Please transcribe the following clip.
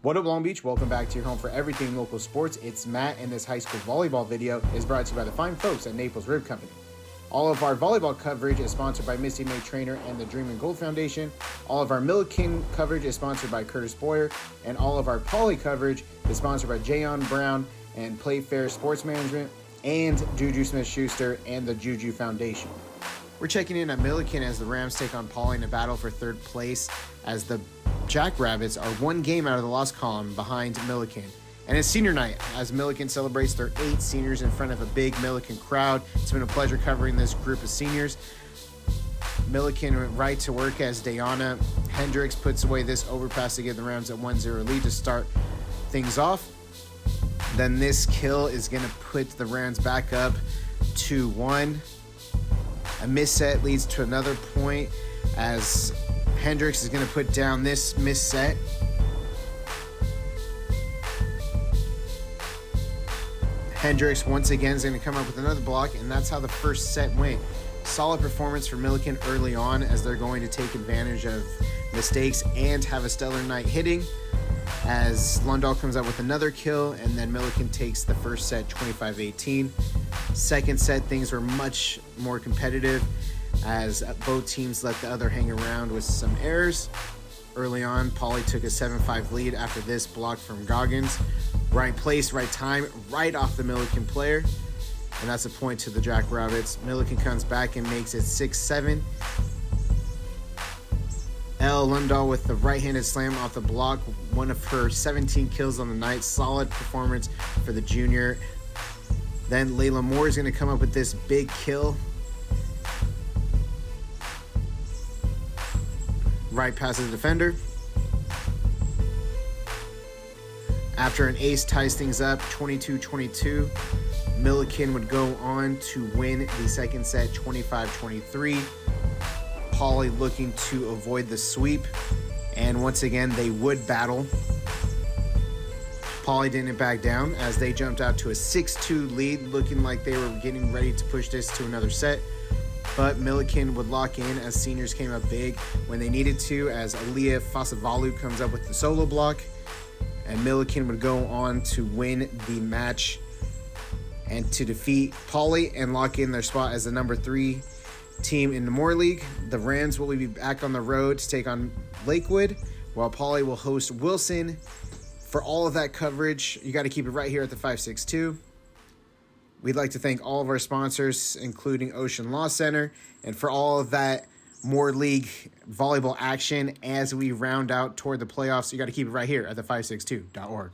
What up, Long Beach? Welcome back to your home for everything local sports. It's Matt, and this high school volleyball video is brought to you by the fine folks at Naples Rib Company. All of our volleyball coverage is sponsored by Misty May Trainer and the Dream and Gold Foundation. All of our Millikan coverage is sponsored by Curtis Boyer, and all of our Poly coverage is sponsored by Jayon Brown and Playfair Sports Management and Juju Smith-Schuster and the Juju Foundation. We're checking in at Millikan as the Rams take on Poly in a battle for third place, as the Jackrabbits are one game out of the loss column behind Millikan. And it's senior night as Millikan celebrates their 8 seniors in front of a big Millikan crowd. It's been a pleasure covering this group of seniors. Millikan went right to work as Dayana Hendricks puts away this overpass to give the Rams a 1-0 lead to start things off. Then this kill is going to put the Rams back up 2-1. A missed set leads to another point as Hendricks is going to put down this missed set. Hendricks once again is going to come up with another block, and that's how the first set went. Solid performance for Millikan early on as they're going to take advantage of mistakes and have a stellar night hitting, as Lundahl comes up with another kill, and then Millikan takes the first set 25-18. Second set, things were much more competitive as both teams let the other hang around with some errors. Early on, Poly took a 7-5 lead after this block from Goggins. Right place, right time, right off the Millikan player. And that's a point to the Jackrabbits. Millikan comes back and makes it 6-7. Elle Lundahl with the right-handed slam off the block. One of her 17 kills on the night. Solid performance for the junior. Then Layla Moore is going to come up with this big kill. Right past the defender. After an ace ties things up, 22-22, Millikan would go on to win the second set 25-23. Poly looking to avoid the sweep, and once again they would battle. Poly didn't back down as they jumped out to a 6-2 lead, looking like they were getting ready to push this to another set. But Millikan would lock in as seniors came up big when they needed to, as Aaliyah Fasavalu comes up with the solo block. And Millikan would go on to win the match and to defeat Poly and lock in their spot as the number 3 team in the Moore League. The Rams will be back on the road to take on Lakewood, while Poly will host Wilson. For all of that coverage, you got to keep it right here at the 562. We'd like to thank all of our sponsors, including Ocean Law Center, and for all of that Moore League volleyball action as we round out toward the playoffs. You got to keep it right here at the 562.org.